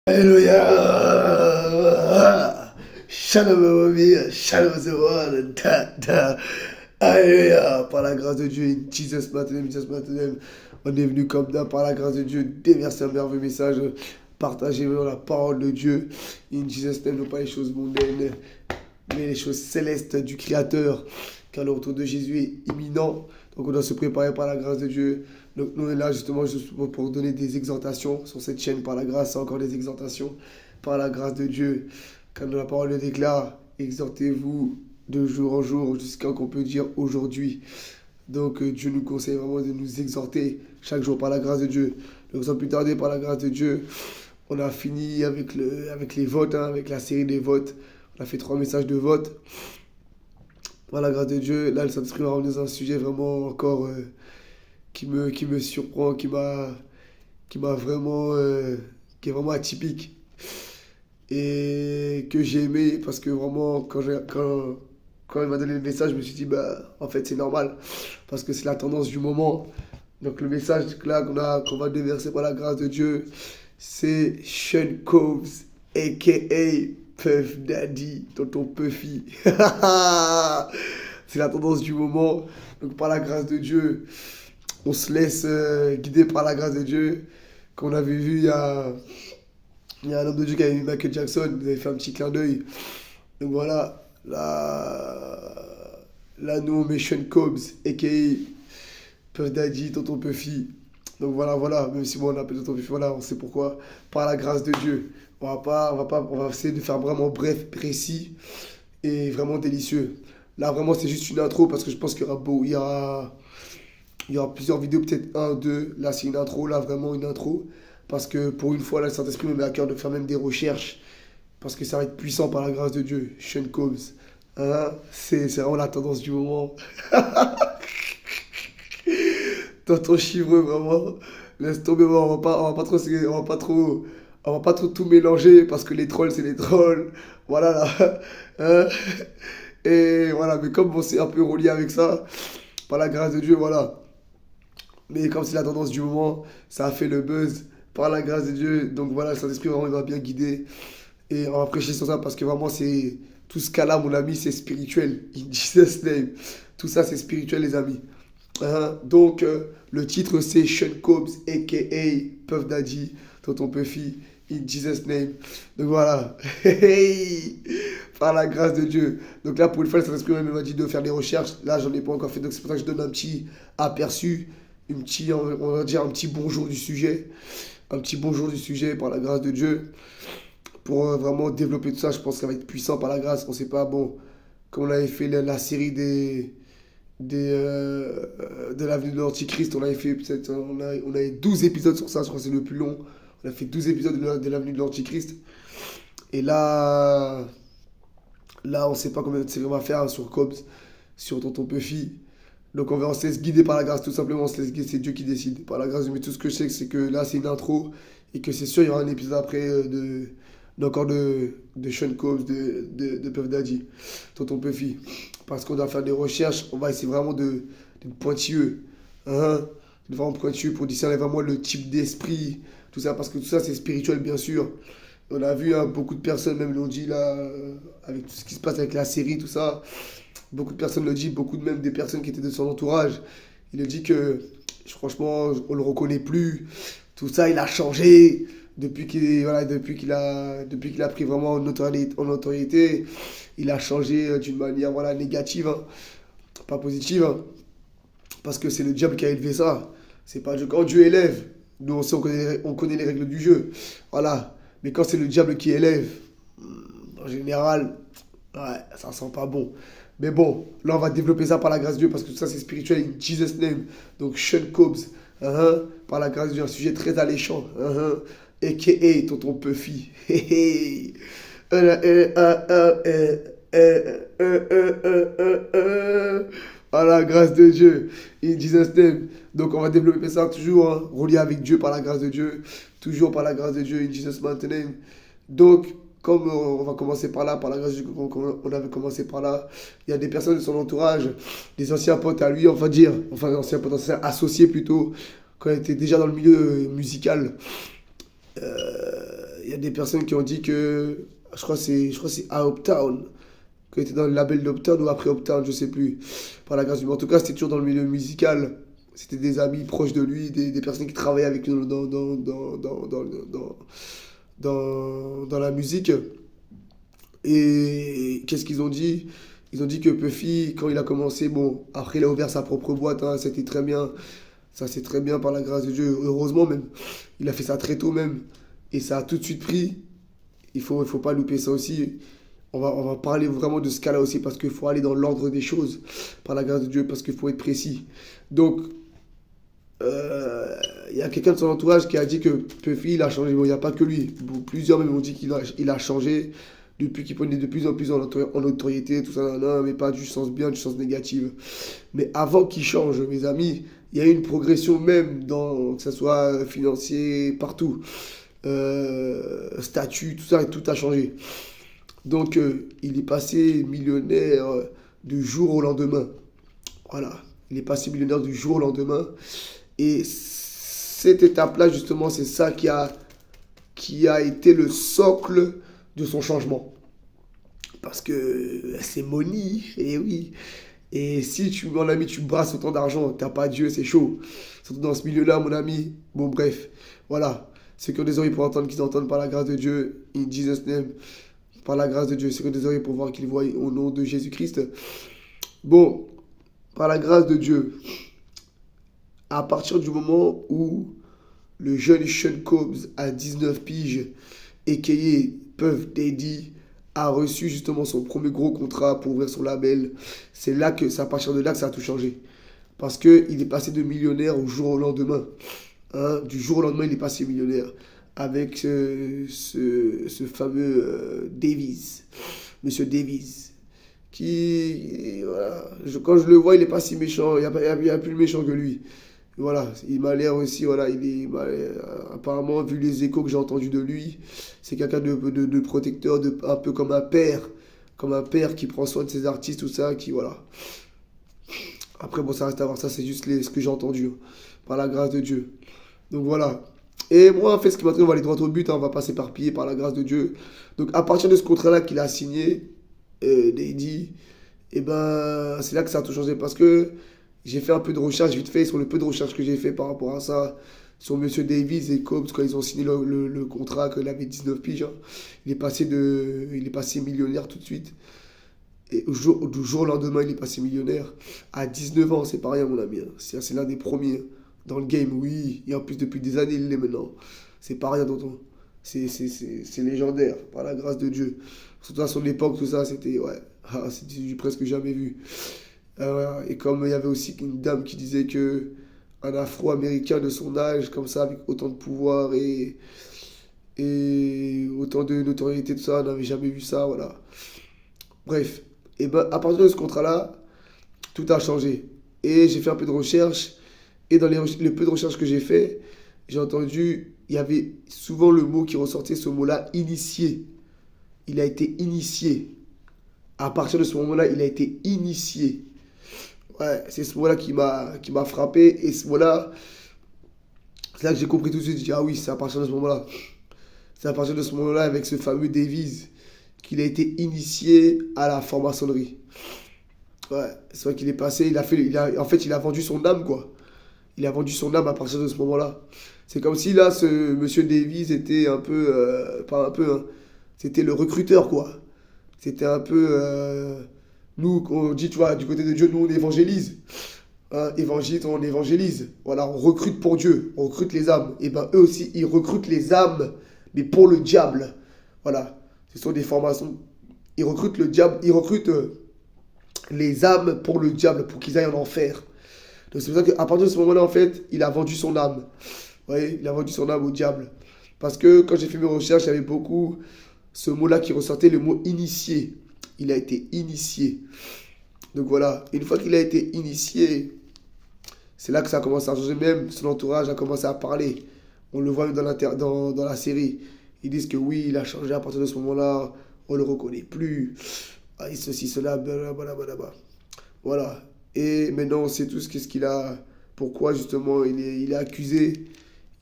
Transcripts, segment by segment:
Hallelujah. Shalom, Mami. Shalom, the one. Alléluia. Par la grâce de Dieu, in Jesus' mighty name, Jesus' mighty name. On est venu comme d'hab par la grâce de Dieu, déverser un merveilleux message, partager la parole de Dieu. In Jesus' name, non pas les choses mondaines, mais les choses célestes du Créateur. Car le retour de Jésus est imminent. Donc on doit se préparer par la grâce de Dieu. Donc nous on est là justement juste pour donner des exhortations sur cette chaîne par la grâce, encore des exhortations par la grâce de Dieu. Quand la parole le déclare, exhortez-vous de jour en jour jusqu'à qu'on peut dire aujourd'hui. Donc Dieu nous conseille vraiment de nous exhorter chaque jour par la grâce de Dieu. Donc sans plus tarder, par la grâce de Dieu, on a fini avec les votes, avec la série des votes. On a fait 3 messages de vote. Par la grâce de Dieu, là, le Saint-Esprit m'a ramené dans un sujet vraiment encore qui me surprend, qui m'a vraiment, qui est vraiment atypique et que j'ai aimé parce que vraiment, quand il m'a donné le message, je me suis dit, bah, en fait, c'est normal parce que c'est la tendance du moment. Donc, le message là qu'on va déverser par la grâce de Dieu, c'est Sean Combs, a.k.a. Puff Daddy, tonton Puffy. C'est la tendance du moment. Donc, par la grâce de Dieu, on se laisse guider par la grâce de Dieu. Comme on avait vu, il y a un homme de Dieu qui avait vu Michael Jackson. Vous avez fait un petit clin d'œil. Donc voilà, là nous on met Sean Combs, a.k.a. Puff Daddy, tonton Puffy. Donc voilà, même si moi on appelle tonton Puffy, voilà, on sait pourquoi. Par la grâce de Dieu. On va essayer de faire vraiment bref, précis et vraiment délicieux. Là vraiment c'est juste une intro parce que je pense qu'il y aura il y aura plusieurs vidéos, peut-être un, deux. Là, c'est une intro, là, vraiment une intro. Parce que pour une fois, là, le Saint-Esprit me met à cœur de faire même des recherches. Parce que ça va être puissant par la grâce de Dieu. Sean Combs. Hein? C'est vraiment la tendance du moment. Tonton chivreux, vraiment. Laisse tomber, on va pas trop tout mélanger. Parce que les trolls, c'est les trolls. Voilà, là. Hein? Et voilà, mais comme on s'est un peu relié avec ça, par la grâce de Dieu, voilà. Mais comme c'est la tendance du moment, ça a fait le buzz par la grâce de Dieu. Donc voilà, le Saint-Esprit vraiment il va bien guider. Et on va prêcher sur ça parce que vraiment c'est tout ce cas-là, mon ami, c'est spirituel. In Jesus' name. Tout ça, c'est spirituel, les amis. Hein? Donc le titre c'est Sean Combs, a.k.a. Puff Daddy, tonton Puffy. In Jesus' name. Donc voilà. Par la grâce de Dieu. Donc là, pour une fois, le Saint-Esprit m'a dit de faire des recherches. Là, j'en ai pas encore fait. Donc c'est pour ça que je donne un petit aperçu on va dire un petit bonjour du sujet, un petit bonjour du sujet par la grâce de Dieu, pour vraiment développer tout ça. Je pense que ça va être puissant par la grâce. On sait pas, bon, comme on avait fait la série de l'avenue de l'Antichrist, on avait fait peut-être, on avait 12 épisodes sur ça, je crois que c'est le plus long. On a fait 12 épisodes de l'avenue de l'Antichrist. Et là, on sait pas combien de séries on va faire sur Cobbs, sur Tonton Puffy. Donc on se laisse guider par la grâce, tout simplement, on se laisse guider, c'est Dieu qui décide. Par la grâce, mais tout ce que je sais, c'est que là, c'est une intro, et que c'est sûr, il y aura un épisode après encore de Sean Combs, de Puff Daddy, Tonton Puffy. Parce qu'on doit faire des recherches, on va essayer vraiment d'être pointilleux. Hein? D'être vraiment pointilleux pour discerner vraiment le type d'esprit, tout ça, parce que tout ça, c'est spirituel, bien sûr. On a vu, hein, beaucoup de personnes même l'ont dit là, avec tout ce qui se passe avec la série, tout ça. Beaucoup de personnes le disent, beaucoup de même des personnes qui étaient de son entourage. Il a dit que, franchement, on le reconnaît plus. Tout ça, il a changé depuis qu'il a pris vraiment en notoriété. Il a changé d'une manière voilà, négative, hein, pas positive. Hein, parce que c'est le diable qui a élevé ça. C'est pas Dieu. Quand Dieu élève, nous on sait, on connaît les règles du jeu. Voilà. Mais quand c'est le diable qui élève, en général, ouais, ça sent pas bon. Mais bon, là on va développer ça par la grâce de Dieu parce que tout ça c'est spirituel in Jesus' name. Donc Sean Combs, par la grâce de Dieu, un sujet très alléchant. A.K.A. tonton Puffy. Par la grâce de Dieu, in Jesus' name. Donc on va développer ça toujours, hein, relié avec Dieu par la grâce de Dieu. Toujours par la grâce de Dieu, in Jesus' mighty name. Donc, comme on va commencer par là, par la grâce de Dieu, comme on avait commencé par là, il y a des personnes de son entourage, des anciens potes à lui, on va dire, enfin anciens potes, anciens associés plutôt, quand il était déjà dans le milieu musical. Il y a des personnes qui ont dit que, je crois que c'est à Uptown, qu'il était dans le label d'Uptown ou après Uptown, je sais plus, par la grâce du Dieu. En tout cas, c'était toujours dans le milieu musical. C'était des amis proches de lui, des personnes qui travaillaient avec lui dans la musique. Et qu'est-ce qu'ils ont dit? Ils ont dit que Puffy, quand il a commencé, bon, après il a ouvert sa propre boîte, hein, c'était très bien. Ça c'est très bien par la grâce de Dieu, heureusement même. Il a fait ça très tôt même. Et ça a tout de suite pris. Il faut pas louper ça aussi. On va parler vraiment de ce cas-là aussi parce qu'il faut aller dans l'ordre des choses par la grâce de Dieu, parce qu'il faut être précis. Donc, il y a quelqu'un de son entourage qui a dit que Puffy, il a changé. Bon, il n'y a pas que lui. Bon, plusieurs même ont dit il a changé depuis qu'il prenait de plus en plus en notoriété, tout ça, nan, nan, mais pas du sens bien, du sens négatif. Mais avant qu'il change, mes amis, il y a eu une progression même, dans, que ce soit financier, partout. Statut, tout ça, tout a changé. Donc, il est passé millionnaire du jour au lendemain. Voilà. Il est passé millionnaire du jour au lendemain. Et cette étape-là, justement, c'est ça qui a été le socle de son changement. Parce que c'est money, et oui. Et si tu, mon ami, tu brasses autant d'argent, t'as pas Dieu, c'est chaud. Surtout dans ce milieu-là, mon ami. Bon, bref. Voilà. Ceux qui ont des oreilles pour entendre, qu'ils entendent par la grâce de Dieu. In Jesus' name. Par la grâce de Dieu. Ceux qui ont des oreilles pour voir, qu'ils voient au nom de Jésus-Christ. Bon, par la grâce de Dieu, à partir du moment où le jeune Sean Combs à 19 piges, a.k.a. Puff Daddy, a reçu justement son premier gros contrat pour ouvrir son label, c'est à partir de là que ça a tout changé. Parce qu'il est passé de millionnaire au jour au lendemain. Hein, du jour au lendemain, il est passé millionnaire. Avec ce fameux Davies, Monsieur Davies, qui, voilà, quand je le vois, il n'est pas si méchant, il n'y a plus méchant que lui. Voilà, il m'a l'air aussi, voilà, apparemment, vu les échos que j'ai entendus de lui, c'est quelqu'un de protecteur, un peu comme un père qui prend soin de ses artistes, tout ça, qui, voilà. Après, bon, ça reste à voir, ça, c'est juste ce que j'ai entendu, hein, par la grâce de Dieu. Donc voilà. Et moi, en fait, ce qui m'a on va aller droit au but, hein, on va pas s'éparpiller par la grâce de Dieu. Donc à partir de ce contrat-là qu'il a signé, Daddy, et ben, c'est là que ça a tout changé, parce que j'ai fait un peu de recherche vite fait sur le peu de recherche que j'ai fait par rapport à ça, sur Monsieur Davies et Combs quand ils ont signé le contrat, quand il avait 19 piges. Hein. Il est passé millionnaire tout de suite. Et du jour au lendemain, il est passé millionnaire. À 19 ans, c'est pas rien, mon ami. Hein. C'est l'un des premiers dans le game, oui. Et en plus, depuis des années, il l'est maintenant. C'est pas rien, tonton. C'est légendaire, par la grâce de Dieu. Surtout à son époque, tout ça, c'était, ouais, c'était du presque jamais vu. Et comme il y avait aussi une dame qui disait que un Afro-Américain de son âge, comme ça, avec autant de pouvoir et autant de notoriété, tout ça, n'avait jamais vu ça, voilà. Bref, et ben à partir de ce contrat-là, tout a changé. Et j'ai fait un peu de recherche, et dans le peu de recherche que j'ai fait, j'ai entendu, il y avait souvent le mot qui ressortait, ce mot-là, initié. Il a été initié. À partir de ce moment-là, il a été initié. Ouais, c'est ce mot-là qui m'a frappé. Et ce mot-là, c'est là que j'ai compris tout de suite. J'ai dit, ah oui, c'est à partir de ce moment-là. C'est à partir de ce moment-là, avec ce fameux Davies, qu'il a été initié à la franc-maçonnerie. Ouais, c'est vrai qu'il est passé, en fait, il a vendu son âme, quoi. Il a vendu son âme à partir de ce moment-là. C'est comme si là, ce monsieur Davies était un peu, pas un peu, hein, c'était le recruteur, quoi. C'était un peu, nous, on dit, tu vois, du côté de Dieu, nous, on évangélise. Hein, évangile, on évangélise. Voilà, on recrute pour Dieu, on recrute les âmes. Et ben eux aussi, ils recrutent les âmes, mais pour le diable. Voilà, ce sont des formations. Ils recrutent le diable, ils recrutent les âmes pour le diable, pour qu'ils aillent en enfer. Donc c'est pour ça qu'à partir de ce moment-là, en fait, il a vendu son âme. Vous voyez, il a vendu son âme au diable. Parce que quand j'ai fait mes recherches, il y avait beaucoup ce mot-là qui ressortait, le mot initié. Il a été initié. Donc voilà, une fois qu'il a été initié, c'est là que ça a commencé à changer. Même son entourage a commencé à parler. On le voit dans la série. Ils disent que oui, il a changé à partir de ce moment-là. On ne le reconnaît plus. Ah, ceci, cela, blablabla. Voilà. Et maintenant, on sait tous qu'est-ce qu'il a. Pourquoi justement il est accusé.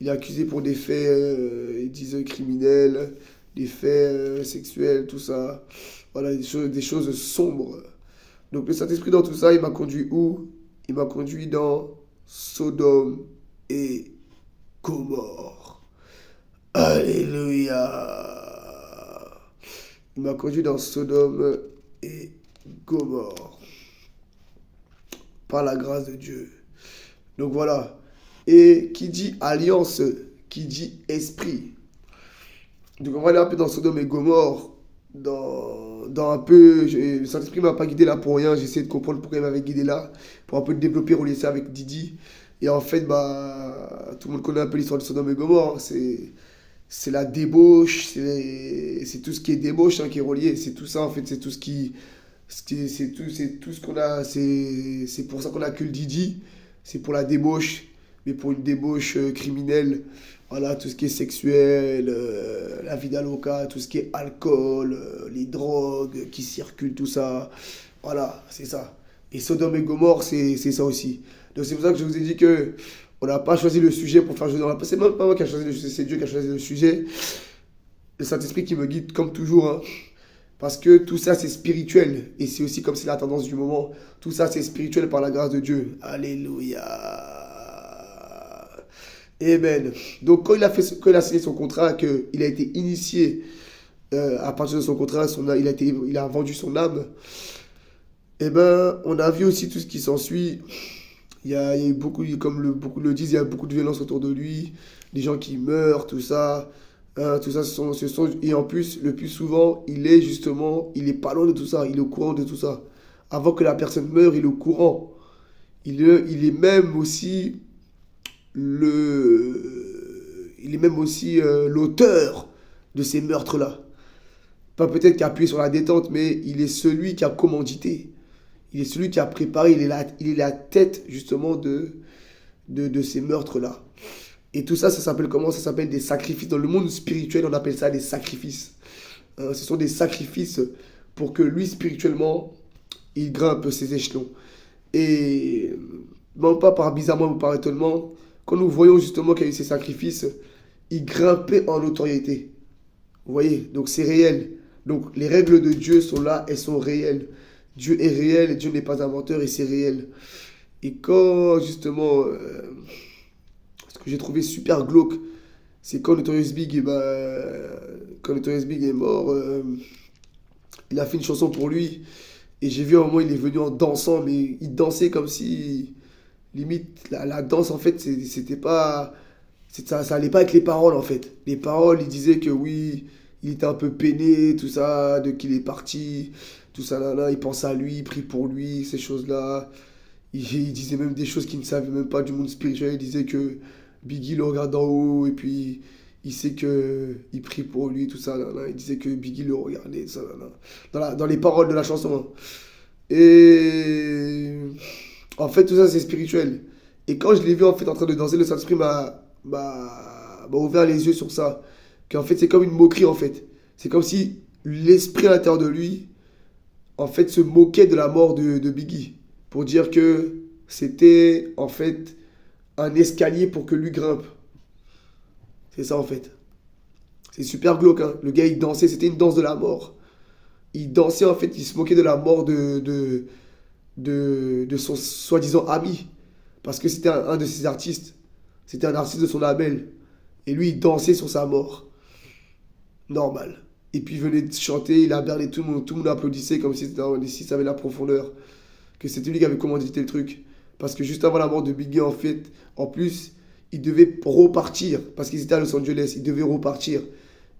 Il est accusé pour des faits, ils disent criminels, des faits sexuels, tout ça. Voilà, des choses sombres. Donc le Saint-Esprit dans tout ça, il m'a conduit où? Il m'a conduit dans Sodome et Gomorrhe. Alléluia. Il m'a conduit dans Sodome et Gomorrhe. Par la grâce de Dieu. Donc voilà. Et qui dit alliance, qui dit esprit. Donc on va aller un peu dans Sodome et Gomorrhe. Dans un peu. Le Saint-Esprit ne m'a pas guidé là pour rien. J'ai essayé de comprendre pourquoi il m'avait guidé là. Pour un peu développer, relier ça avec Didi. Et en fait, tout le monde connaît un peu l'histoire de Sodome et Gomorrhe. C'est la débauche. C'est tout ce qui est débauche qui est relié. C'est tout ça en fait. C'est tout ce qui. C'est tout ce qu'on a. C'est pour ça qu'on a que le Didi. C'est pour la débauche. Mais pour une débauche criminelle. Voilà, tout ce qui est sexuel, la vie d'aloca, tout ce qui est alcool, les drogues qui circulent, tout ça. Voilà, c'est ça. Et Sodome et Gomorrhe, c'est ça aussi. Donc c'est pour ça que je vous ai dit que on n'a pas choisi le sujet pour faire jouer dans la... C'est même pas moi qui a choisi le sujet, c'est Dieu qui a choisi le sujet. Le Saint-Esprit qui me guide comme toujours. Hein. Parce que tout ça, c'est spirituel. Et c'est aussi comme c'est la tendance du moment. Tout ça, c'est spirituel par la grâce de Dieu. Alléluia. Amen. Donc, quand il a signé son contrat, qu'il a été initié à partir de son contrat, il a vendu son âme, eh ben, on a vu aussi tout ce qui s'ensuit. Il y a eu beaucoup, comme beaucoup le disent, il y a beaucoup de violence autour de lui, des gens qui meurent, tout ça. Tout ça, et en plus, le plus souvent, il est pas loin de tout ça, il est au courant de tout ça. Avant que la personne meure, il est au courant. Il est même aussi l'auteur de ces meurtres-là. Pas peut-être qui a appuyé sur la détente, mais il est celui qui a commandité. Il est celui qui a préparé, il est la tête justement de ces meurtres-là. Et tout ça, ça s'appelle comment? Ça s'appelle des sacrifices. Dans le monde spirituel, on appelle ça des sacrifices. Ce sont des sacrifices pour que lui, spirituellement, il grimpe ses échelons. Et non pas par bizarrement ou par étonnement, quand nous voyons justement qu'il y a eu ces sacrifices, il grimpait en autorité. Vous voyez? Donc c'est réel. Donc les règles de Dieu sont là, elles sont réelles. Dieu est réel et Dieu n'est pas un menteur et c'est réel. Et quand justement, ce que j'ai trouvé super glauque, c'est quand Notorious Big, quand Notorious Big est mort, il a fait une chanson pour lui. Et j'ai vu à un moment, il est venu en dansant, mais il dansait comme si, limite, la danse, en fait, c'était pas... Ça allait pas avec les paroles, en fait. Les paroles, il disait que oui, il était un peu peiné, tout ça, de qu'il est parti, tout ça, là, il pense à lui, il prie pour lui, ces choses-là. Il disait même des choses qu'il ne savait même pas du monde spirituel. Il disait que Biggie le regarde d'en haut, et puis il sait que il prie pour lui, tout ça, là. Il disait que Biggie le regardait, tout ça, là. Dans les paroles de la chanson. Hein. Et en fait, tout ça, c'est spirituel. Et quand je l'ai vu en fait en train de danser, le Saint-Esprit m'a ouvert les yeux sur ça. Qu'en fait, c'est comme une moquerie, en fait. C'est comme si l'esprit à l'intérieur de lui, en fait, se moquait de la mort de Biggie. Pour dire que c'était, en fait, un escalier pour que lui grimpe. C'est ça, en fait. C'est super glauque, hein. Le gars, il dansait, c'était une danse de la mort. Il dansait, en fait, il se moquait de la mort de son soi-disant ami. Parce que c'était un de ses artistes. C'était un artiste de son label. Et lui, il dansait sur sa mort. Normal. Et puis il venait de chanter, il a berné tout le monde applaudissait comme si ça avait la profondeur. Que c'était lui qui avait commandité le truc. Parce que juste avant la mort de Biggie, en fait, en plus, il devait repartir. Parce qu'ils étaient à Los Angeles, il devait repartir.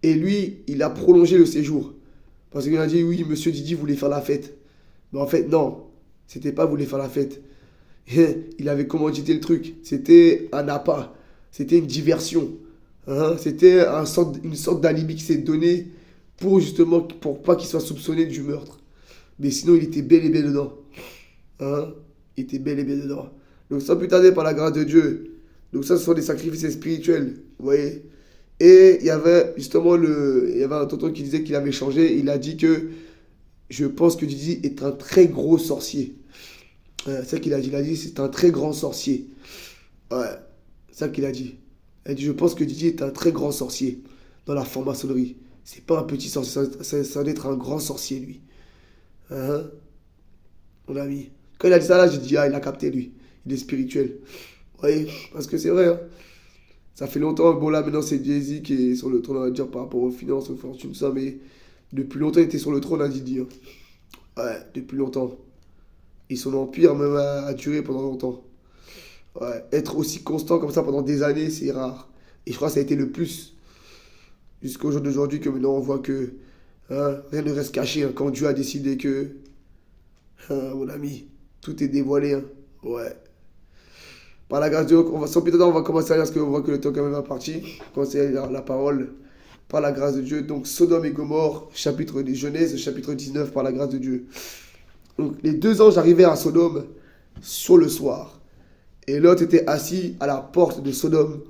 Et lui, il a prolongé le séjour. Parce qu'il a dit, oui, monsieur Didi voulait faire la fête. Mais en fait, non. C'était pas voulait faire la fête. Il avait commandité le truc. C'était un appât. C'était une diversion. Hein? C'était une sorte d'alibi qui s'est donné pour justement, pour pas qu'il soit soupçonné du meurtre. Mais sinon, il était bel et bien dedans. Hein? Il était bel et bien dedans. Donc, sans plus tarder, par la grâce de Dieu. Donc, ça, ce sont des sacrifices spirituels. Vous voyez? Et il y avait justement il y avait un tonton qui disait qu'il avait changé. Il a dit que je pense que Didi est un très gros sorcier. C'est ça qu'il a dit. Il a dit c'est un très grand sorcier. Ouais, c'est ça qu'il a dit. Elle dit, je pense que Didier est un très grand sorcier dans la franc-maçonnerie. C'est pas un petit sorcier, ça doit être un grand sorcier, lui. Hein, mon ami. Quand il a dit ça là, j'ai dit, ah, il a capté, lui. Il est spirituel. Oui, parce que c'est vrai, hein. Ça fait longtemps, bon là maintenant c'est Jay-Z qui est sur le trône, on va dire, par rapport aux finances, aux fortunes, ça, mais depuis longtemps il était sur le trône à Didi, hein. Ouais, depuis longtemps. Et son empire même a duré pendant longtemps. Ouais, être aussi constant comme ça pendant des années, c'est rare. Et je crois que ça a été le plus jusqu'au jour d'aujourd'hui que maintenant on voit que hein, rien ne reste caché hein, quand Dieu a décidé que, hein, mon ami, tout est dévoilé, hein. Ouais. Par la grâce de Dieu, sans plus tarder, on va commencer à lire parce qu'on voit que le temps quand même est parti. Commencer à lire la parole par la grâce de Dieu. Donc Sodome et Gomorrhe, chapitre des Genèse, chapitre 19, par la grâce de Dieu. Donc les deux anges arrivèrent à Sodome sur le soir. Et Lot était assis à la porte de Sodome.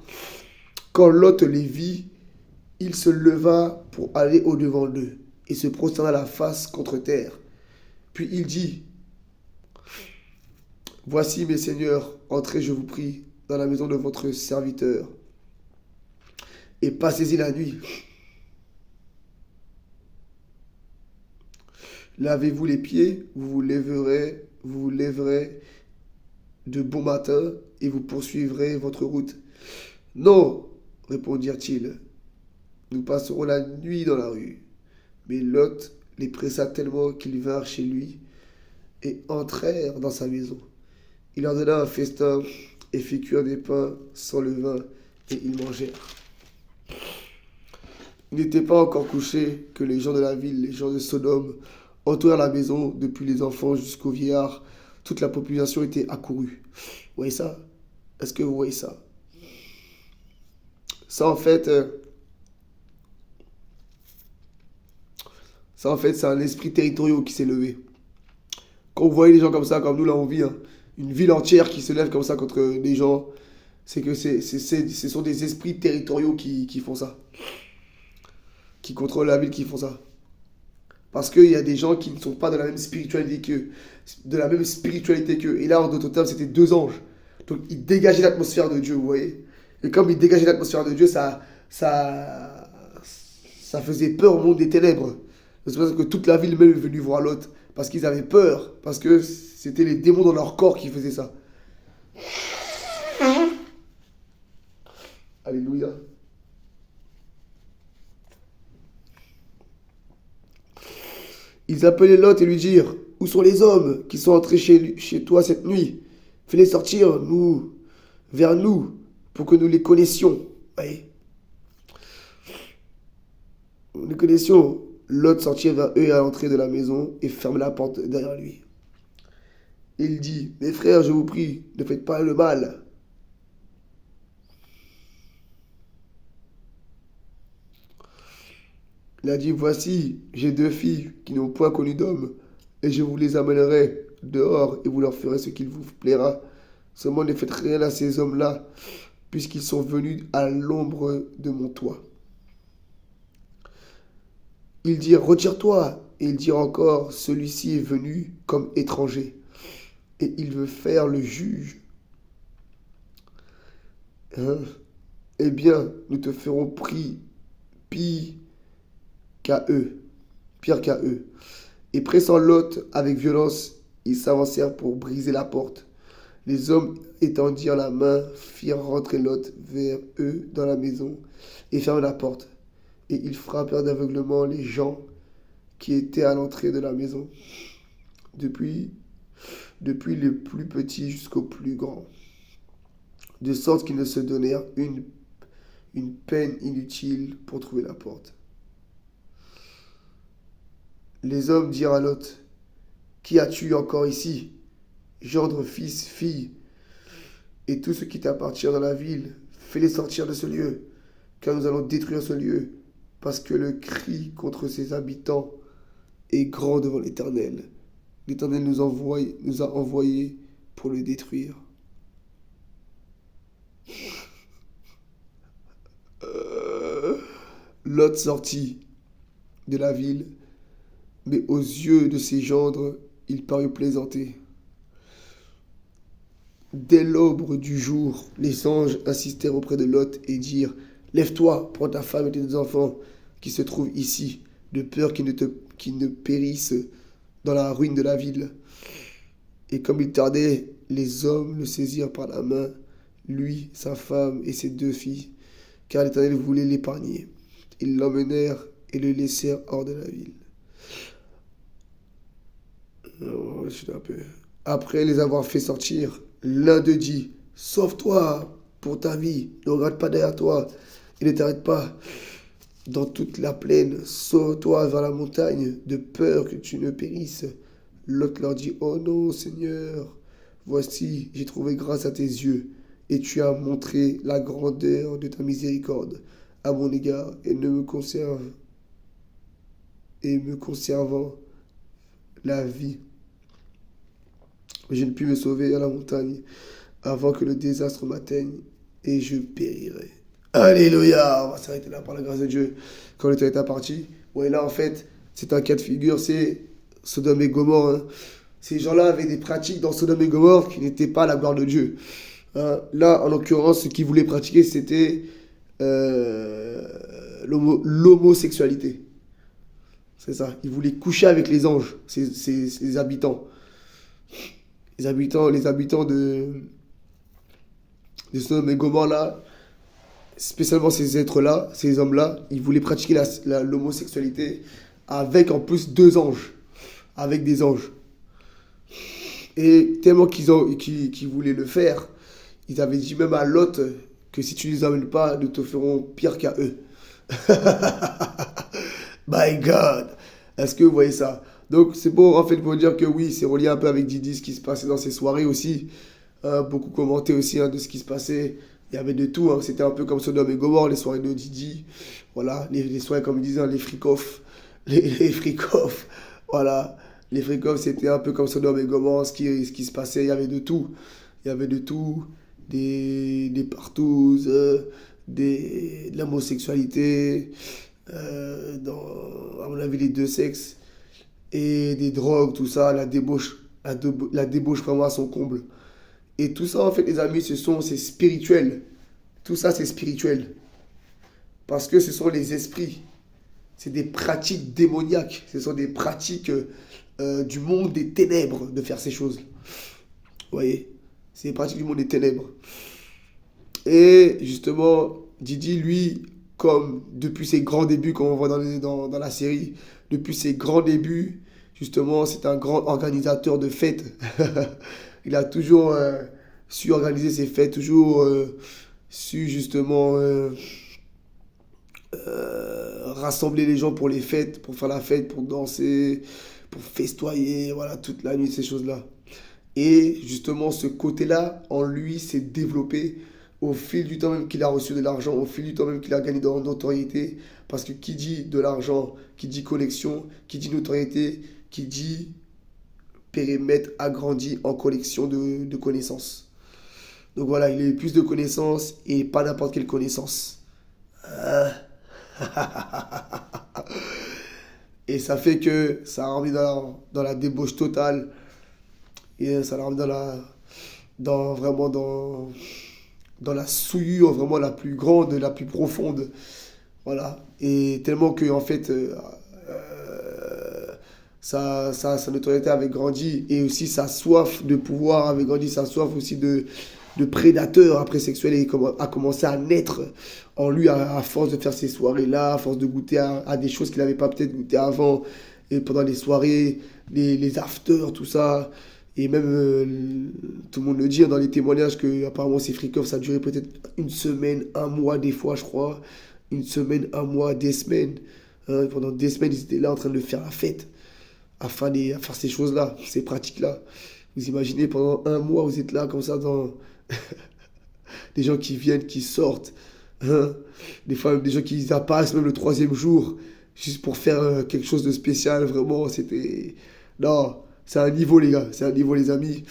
Quand Lot les vit, il se leva pour aller au-devant d'eux et se prosterna la face contre terre. Puis il dit, voici mes seigneurs, entrez, je vous prie, dans la maison de votre serviteur, et passez-y la nuit. Lavez-vous les pieds, vous vous lèverez de bon matin, et vous poursuivrez votre route. Non, répondirent-ils, nous passerons la nuit dans la rue. Mais Lot les pressa tellement qu'ils vinrent chez lui et entrèrent dans sa maison. Il leur donna un festin et fit cuire des pains sans levain, et ils mangèrent. Il n'était pas encore couché que les gens de la ville, les gens de Sodome, entourèrent la maison, depuis les enfants jusqu'aux vieillards. Toute la population était accourue. Vous voyez ça? Est-ce que vous voyez ça? Ça en fait, c'est un esprit territorial qui s'est levé. Quand vous voyez les gens comme ça, comme nous là on vit, hein, une ville entière qui se lève comme ça contre des gens, c'est que ce sont des esprits territoriaux qui font ça, qui contrôlent la ville, qui font ça. Parce qu'il y a des gens qui ne sont pas de la même spiritualité qu'eux, de la même spiritualité qu'eux. Et là, en d'autres termes, c'était deux anges. Donc, ils dégageaient l'atmosphère de Dieu, vous voyez. Et comme ils dégageaient l'atmosphère de Dieu, ça faisait peur au monde des ténèbres. C'est pour ça que toute la ville même est venue voir Lot. Parce qu'ils avaient peur. Parce que c'était les démons dans leur corps qui faisaient ça. Alléluia. Ils appelaient Lot et lui dirent, où sont les hommes qui sont entrés chez toi cette nuit? Fais-les sortir, vers nous, pour que nous les connaissions. Oui. Nous les connaissions. Lot sortit vers eux à l'entrée de la maison et ferma la porte derrière lui. Il dit, mes frères, je vous prie, ne faites pas le mal. Il a dit, voici, j'ai deux filles qui n'ont point connu d'homme, et je vous les amènerai dehors, et vous leur ferez ce qu'il vous plaira. Seulement ne faites rien à ces hommes-là, puisqu'ils sont venus à l'ombre de mon toit. Ils dirent, retire-toi. Et ils dirent encore, celui-ci est venu comme étranger, et il veut faire le juge. Hein? Eh bien, nous te ferons pire qu'à eux, pire qu'à eux. Et pressant Lot avec violence, ils s'avancèrent pour briser la porte. Les hommes étendirent la main, firent rentrer Lot vers eux dans la maison et fermèrent la porte. Et ils frappèrent d'aveuglement les gens qui étaient à l'entrée de la maison, depuis les plus petits jusqu'aux plus grands, de sorte qu'ils ne se donnèrent une peine inutile pour trouver la porte. Les hommes dirent à Lot, qui as-tu encore ici? Gendre, fils, fille, et tout ce qui t'appartient dans la ville, fais-les sortir de ce lieu, car nous allons détruire ce lieu, parce que le cri contre ses habitants est grand devant l'Éternel. L'Éternel nous a envoyés pour le détruire. Lot sortit de la ville, mais aux yeux de ses gendres, il parut plaisanter. Dès l'aube du jour, les anges insistèrent auprès de Lot et dirent: Lève-toi, prends ta femme et tes deux enfants qui se trouvent ici, de peur qu'ils ne périssent dans la ruine de la ville. Et comme il tardait, les hommes le saisirent par la main, lui, sa femme et ses deux filles, car l'Éternel voulait l'épargner. Ils l'emmenèrent et le laissèrent hors de la ville. Après les avoir fait sortir, l'un d'eux dit: Sauve-toi pour ta vie, ne regarde pas derrière toi et ne t'arrête pas dans toute la plaine, sauve-toi vers la montagne, de peur que tu ne périsses. L'autre leur dit: Oh non, Seigneur, voici, j'ai trouvé grâce à tes yeux, et tu as montré la grandeur de ta miséricorde à mon égard, et me conservant la vie. Je ne puis me sauver à la montagne avant que le désastre m'atteigne, et je périrai. Alléluia! On va s'arrêter là par la grâce de Dieu. Quand le temps est parti, ouais, là en fait, c'est un cas de figure, c'est Sodome et Gomorrhe. Hein. Ces gens-là avaient des pratiques dans Sodome et Gomorrhe qui n'étaient pas la gloire de Dieu. Hein. Là, en l'occurrence, ce qu'ils voulaient pratiquer, c'était l'homosexualité. C'est ça. Ils voulaient coucher avec les anges, ces habitants. Les habitants de Sodome et Gomorrhe, là, spécialement ces êtres-là, ces hommes-là, ils voulaient pratiquer l'homosexualité avec en plus deux anges, avec des anges. Et tellement qu'ils voulaient le faire, ils avaient dit même à Lot que si tu ne les amènes pas, nous te ferons pire qu'à eux. My God! Est-ce que vous voyez ça? Donc c'est pour en fait pour dire que oui, c'est relié un peu avec Didi, ce qui se passait dans ces soirées aussi. Beaucoup commenté aussi de ce qui se passait. Il y avait de tout, hein. C'était un peu comme Sodome et Gomorrhe, les soirées de Didi. Voilà, les soirées comme ils disaient, les freak-off. Les freak-off. Voilà, les freak-off, c'était un peu comme Sodome et Gomorrhe, ce qui se passait. Il y avait de tout. Il y avait de tout. Des partouzes, de l'homosexualité, à mon avis, les deux sexes, et des drogues, tout ça, la débauche vraiment à son comble. Et tout ça, en fait, les amis, c'est spirituel. Tout ça, c'est spirituel. Parce que ce sont les esprits. C'est des pratiques démoniaques. Ce sont des pratiques du monde des ténèbres de faire ces choses. Vous voyez? C'est des pratiques du monde des ténèbres. Et justement, Didi, lui, comme depuis ses grands débuts, comme on voit dans la série, depuis ses grands débuts, justement, c'est un grand organisateur de fêtes. Il a toujours su organiser ses fêtes, toujours su justement rassembler les gens pour les fêtes, pour faire la fête, pour danser, pour festoyer, voilà, toute la nuit, ces choses-là. Et justement, ce côté-là, en lui, s'est développé au fil du temps même qu'il a reçu de l'argent, au fil du temps même qu'il a gagné de notoriété. Parce que qui dit de l'argent, qui dit collection, qui dit notoriété, qui dit périmètre agrandi en collection de connaissances. Donc voilà, il a eu plus de connaissances et pas n'importe quelle connaissance. Et ça fait que ça a remis dans la débauche totale. Et ça l'a remis vraiment dans la souillure vraiment la plus grande, la plus profonde. Voilà. Et tellement que, en fait, sa notoriété avait grandi et aussi sa soif de pouvoir avait grandi, sa soif aussi de prédateur après sexuel a commencé à naître en lui à force de faire ces soirées-là, à force de goûter à des choses qu'il n'avait pas peut-être goûté avant. Et pendant les soirées, les afters, tout ça. Et même, tout le monde le dit dans les témoignages que apparemment ces freak-off, ça a duré peut-être une semaine, un mois, des fois, je crois. Une semaine, un mois, des semaines. Hein, pendant des semaines, ils étaient là en train de faire la fête. À faire ces choses-là, ces pratiques-là. Vous imaginez, pendant un mois, vous êtes là comme ça dans... des gens qui viennent, qui sortent. Hein, des fois, des gens qui apparaissent même le troisième jour, juste pour faire quelque chose de spécial. Vraiment, c'était... Non, c'est un niveau, les gars. C'est un niveau, les amis.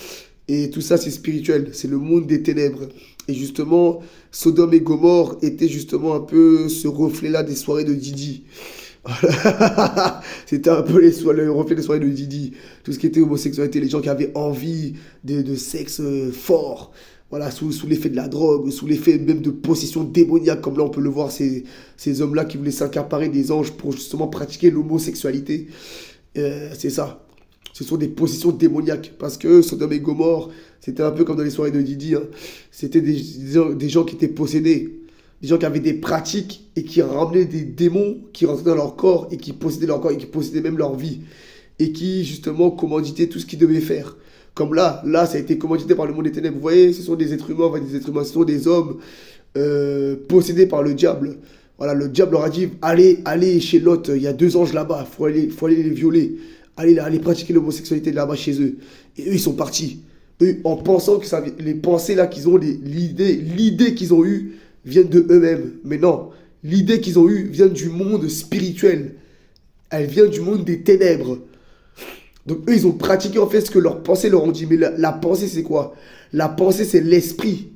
Et tout ça, c'est spirituel. C'est le monde des ténèbres. Et justement, Sodome et Gomorrhe étaient justement un peu ce reflet-là des soirées de Didi. Voilà. C'était un peu le reflet des soirées de Didi. Tout ce qui était homosexualité, les gens qui avaient envie de sexe fort. Voilà, sous l'effet de la drogue, sous l'effet même de possession démoniaque, comme là on peut le voir, ces hommes-là qui voulaient s'accaparer des anges pour justement pratiquer l'homosexualité. C'est ça. Ce sont des possessions démoniaques. Parce que Sodome et Gomorre, c'était un peu comme dans les soirées de Didi, hein. C'était des gens qui étaient possédés. Des gens qui avaient des pratiques et qui ramenaient des démons qui rentraient dans leur corps et qui possédaient leur corps et qui possédaient même leur vie. Et qui, justement, commanditaient tout ce qu'ils devaient faire. Comme là, ça a été commandité par le monde des ténèbres. Vous voyez, ce sont des êtres humains, enfin des êtres humains, ce sont des hommes possédés par le diable. Voilà, le diable leur a dit, allez chez Lot, il y a 2 anges là-bas, faut aller les violer. Allez pratiquer l'homosexualité là-bas chez eux. Et eux, ils sont partis. Eux, en pensant que ça, les pensées là qu'ils ont, l'idée qu'ils ont eue, viennent de eux-mêmes. Mais non, l'idée qu'ils ont eue vient du monde spirituel. Elle vient du monde des ténèbres. Donc eux, ils ont pratiqué en fait ce que leurs pensées leur ont dit. Mais la pensée, c'est quoi? La pensée, c'est l'esprit.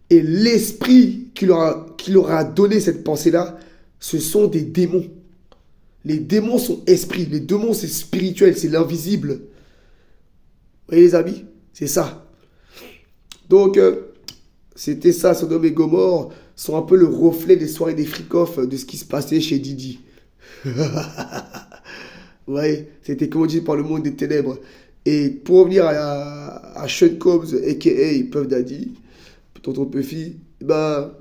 Et l'esprit qui leur a donné cette pensée-là, ce sont des démons. Les démons sont esprits. Les démons, c'est spirituel, c'est l'invisible. Vous voyez les amis? C'est ça. Donc, c'était ça, Sodome et Gomorre sont un peu le reflet des soirées des freak-off de ce qui se passait chez Didi. Ouais, c'était commandé par le monde des ténèbres. Et pour revenir à Sean Combs, a.k.a. Puff Daddy, tonton Puffy, ben,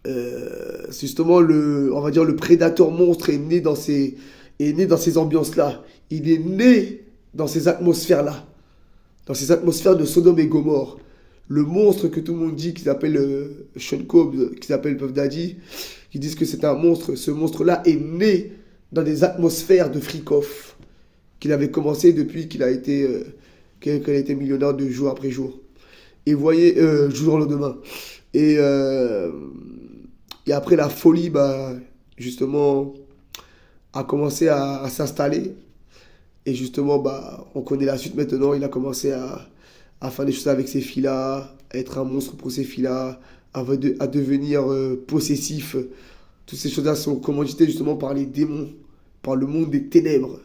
c'est justement on va dire le prédateur monstre est né dans ces ambiances-là. Il est né dans ces atmosphères-là. Dans ces atmosphères de Sodome et Gomorre. Le monstre que tout le monde dit, qui s'appelle Sean Combs, qui s'appelle Puff Daddy, qui disent que c'est un monstre. Ce monstre-là est né dans des atmosphères de freak-off qu'il avait commencé depuis qu'il a été millionnaire de jour après jour. Et vous voyez, jour au lendemain. Et, et après la folie, bah, justement, a commencé à s'installer. Et justement, bah, on connaît la suite maintenant. Il a commencé à faire des choses avec ces filles-là, à être un monstre pour ces filles-là, à devenir possessif. Toutes ces choses-là sont commanditées justement par les démons, par le monde des ténèbres.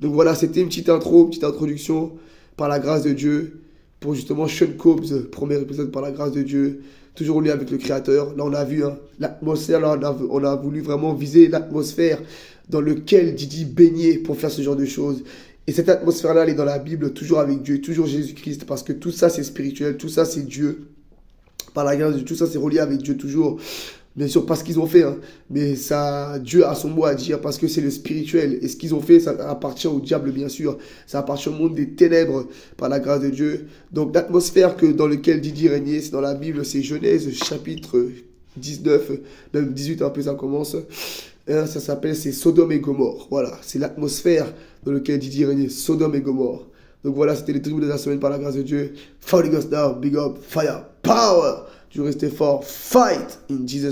Donc voilà, c'était une petite intro, une petite introduction par la grâce de Dieu pour justement Sean Combs, premier épisode par la grâce de Dieu, toujours lié avec le Créateur. Là, on a vu hein, l'atmosphère, là, on a voulu vraiment viser l'atmosphère dans laquelle Didi baignait pour faire ce genre de choses. Et cette atmosphère-là, elle est dans la Bible, toujours avec Dieu, toujours Jésus-Christ, parce que tout ça, c'est spirituel, tout ça, c'est Dieu. Par la grâce de Dieu, tout ça, c'est relié avec Dieu, toujours. Bien sûr, pas ce qu'ils ont fait, hein, mais ça, Dieu a son mot à dire parce que c'est le spirituel. Et ce qu'ils ont fait, ça appartient au diable, bien sûr. Ça appartient au monde des ténèbres par la grâce de Dieu. Donc, l'atmosphère dans laquelle Didi régnait, c'est dans la Bible, c'est Genèse, chapitre 19, même 18, un peu ça commence. Ça s'appelle, c'est Sodome et Gomorre. Voilà, c'est l'atmosphère dans laquelle Didi régnait, Sodome et Gomorre. Donc voilà, c'était les tribus de la semaine par la grâce de Dieu. Follow us now, big up, fire, power. Tu restes fort, fight in Jesus.